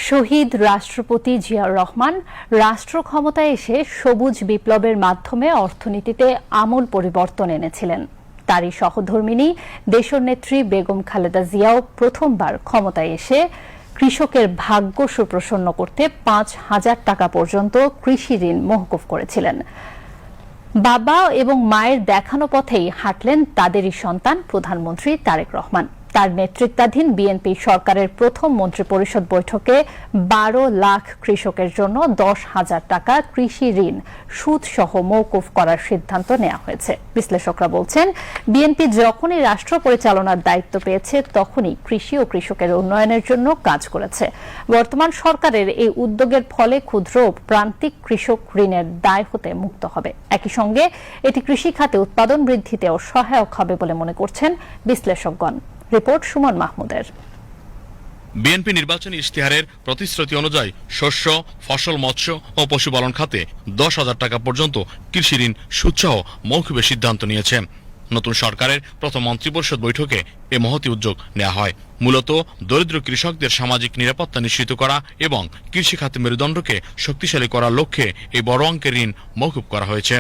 শহীদ রাষ্ট্রপতি জিয়াউর রহমান রাষ্ট্র ক্ষমতায় এসে সবুজ বিপ্লবের মাধ্যমে অর্থনীতিতে আমূল পরিবর্তন এনেছিলেন। তারই সহধর্মিণী দেশনেত্রী বেগম খালেদা জিয়াও প্রথমবার ক্ষমতায় এসে কৃষকের ভাগ্য সুপ্রসন্ন করতে ৫,০০০ টাকা পর্যন্ত কৃষি ঋণ মওকুফ করেছিলেন। বাবা এবং মায়ের দেখানো পথেই হাঁটলেন তাদেরই সন্তান প্রধানমন্ত্রী তারেক রহমান। তার নেতৃত্বাধীন বিএনপি সরকারের প্রথম মন্ত্রিপরিষদ বৈঠকে ১২ লাখ কৃষকের জন্য ১০,০০০ টাকা কৃষি ঋণ সুদসহ মওকুফ করার সিদ্ধান্ত নেওয়া হয়েছে। বিশ্লেষকরা বলছেন, বিএনপি যখনই রাষ্ট্র পরিচালনার দায়িত্ব পেয়েছে তখনই কৃষি ও কৃষকের উন্নয়নের জন্য কাজ করেছে। বর্তমান সরকারের এই উদ্যোগের ফলে ক্ষুদ্র ও প্রান্তিক কৃষক ঋণের দায় হতে মুক্ত হবে। একই সঙ্গে এটি কৃষি খাতে উৎপাদন বৃদ্ধিতেও সহায়ক হবে বলে মনে করছেন বিশ্লেষকগণ। রিপোর্ট সুমন মাহমুদের। বিএনপি নির্বাচনী ইশতেহারের প্রতিশ্রুতি অনুযায়ী শস্য, ফসল, মৎস্য ও পশুপালন খাতে ১০,০০০ টাকা পর্যন্ত কৃষি ঋণ সুদসহ মওকুফের সিদ্ধান্ত নিয়েছে। নতুন সরকারের প্রথম মন্ত্রিপরিষদ বৈঠকে এ মহতী উদ্যোগ নেওয়া হয়। মূলত দরিদ্র কৃষকদের সামাজিক নিরাপত্তা নিশ্চিত করা এবং কৃষি খাতে মেরুদণ্ডকে শক্তিশালী করার লক্ষ্যে এই বড় অঙ্কের ঋণ মওকুফ করা হয়েছে।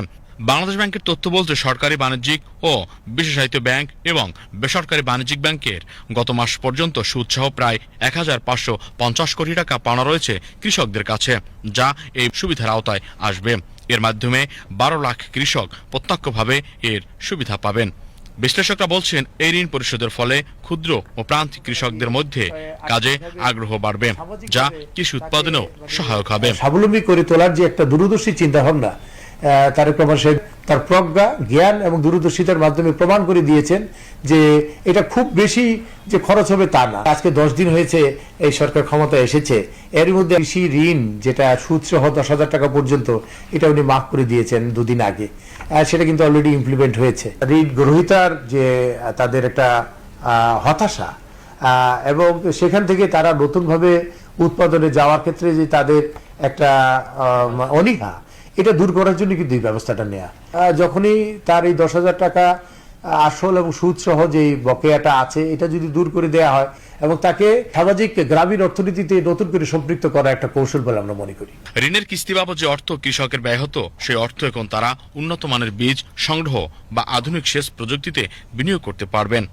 বাংলাদেশ ব্যাংকের তথ্য বলতে সরকারি বাণিজ্যিক ও বিশেষায়িত ব্যাংক এবং বেসরকারি বাণিজ্যিক ব্যাংকের গত মাস পর্যন্ত সুদসহ প্রায় ১,৫৫০ কোটি টাকা পাওনা রয়েছে কৃষকদের কাছে, যা এই সুবিধার আওতায় আসবে। এর মাধ্যমে ১২ লাখ কৃষক প্রত্যক্ষভাবে এর সুবিধা পাবেন। বিশ্লেষকরা বলছেন, এই ঋণ পরিশোধের ফলে ক্ষুদ্র ও প্রান্তিক কৃষকদের মধ্যে কাজে আগ্রহ বাড়বে, যা কৃষি উৎপাদনেও সহায়ক হবে। স্বাবলম্বী করে তোলার যে একটা দূরদর্শী চিন্তাভাবনা তারেক রহমান সাহেব তার প্রজ্ঞা, জ্ঞান এবং দূরদর্শিতার মাধ্যমে প্রমাণ করে দিয়েছেন যে এটা খুব বেশি যে খরচ হবে তা না। আজকে ১০ দিন হয়েছে এই সরকার ক্ষমতায় এসেছে, এর মধ্যে কৃষি ঋণ যেটা সুদসহ ১০,০০০ টাকা পর্যন্ত এটা উনি মাফ করে দিয়েছেন দুদিন আগে। সেটা কিন্তু অলরেডি ইমপ্লিমেন্ট হয়েছে। ঋণ গ্রহীতার যে তাদের একটা হতাশা এবং সেখান থেকে তারা নতুনভাবে উৎপাদনে যাওয়ার ক্ষেত্রে যে তাদের একটা অনীহা, এটা দূর করার জন্য কিন্তু এই ব্যবস্থাটা নেওয়া। যখনই তার এই ১০,০০০ টাকা আসল এবং সুদ সহ যে বকেয়াটা আছে এটা যদি দূর করে দেওয়া হয় এবং তাকে সামাজিক গ্রামীণ অর্থনীতিতে নতুন করে সম্পৃক্ত করা একটা কৌশল বলে আমরা মনে করি। ঋণের কিস্তি বাবদ যে অর্থ কৃষকের ব্যয় হতো, সেই অর্থ এখন তারা উন্নত মানের বীজ সংগ্রহ বা আধুনিক সেচ প্রযুক্তিতে বিনিয়োগ করতে পারবেন।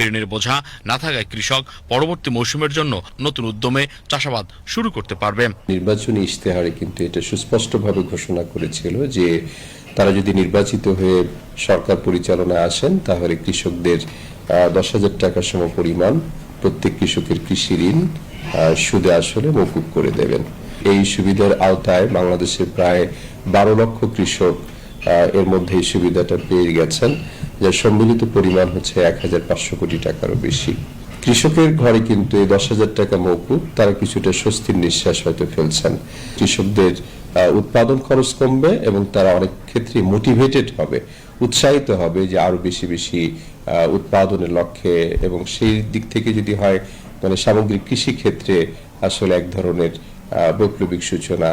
ঋণের বোঝা না থাকায় কৃষক পরবর্তী মৌসুমের জন্য নতুন উদ্যমে চাষাবাদ শুরু করতে পারবে। নির্বাচনী ইশতেহারে কিন্তু এটা সুস্পষ্টভাবে ঘোষণা করেছিল যে তারা যদি নির্বাচিত হয়ে সরকার পরিচালনায় আসেন তাহলে কৃষকদের ১০,০০০ টাকা সম পরিমাণ প্রত্যেক কৃষকের কৃষি ঋণ সুদে আসলে মওকুফ করে দেবেন। এই সুবিধার আওতায় বাংলাদেশের প্রায় ১২ লক্ষ কৃষক এর মধ্যে এই সুবিধাটা পেয়ে গেছেন, যার সম্মিলিত পরিমাণ হচ্ছে ১,৫০০ কোটি টাকারও বেশি। কৃষকের ঘরে কিন্তু এই ১০,০০০ টাকা মওকুফ, তারা কিছুটা স্বস্তির নিঃশ্বাস হয়তো ফেলছেন। কৃষকদের উৎপাদন খরচ কমবে এবং তারা অনেক ক্ষেত্রে মোটিভেটেড হবে, উৎসাহিত হবে যে আরো বেশি বেশি উৎপাদনের লক্ষ্যে, এবং সেই দিক থেকে যদি হয় মানে সামগ্রিক কৃষি ক্ষেত্রে আসলে এক ধরনের বৈপ্লবিক সূচনা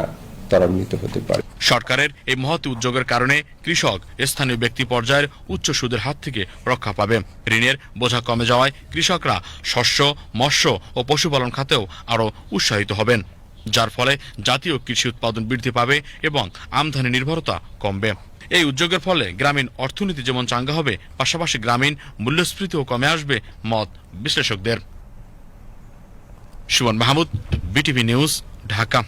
ত্বরান্বিত হতে পারে। সরকারের এই মহৎ উদ্যোগের কারণে কৃষক স্থানীয় ব্যক্তি পর্যায়ের উচ্চ সুদের হাত থেকে রক্ষা পাবে। ঋণের বোঝা কমে যাওয়ায় কৃষকরা শস্য, মৎস্য ও পশুপালন খাতেও আরো উৎসাহিত হবেন, যার ফলে জাতীয় কৃষি উৎপাদন বৃদ্ধি পাবে এবং আমদানি নির্ভরতা কমবে। এই উদ্যোগের ফলে গ্রামীণ অর্থনীতি যেমন চাঙ্গা হবে, পাশাপাশি গ্রামীণ মূল্যস্ফীতিও কমে আসবে মত বিশ্লেষকদের। Suman Mahmud, BTV news, Dhaka.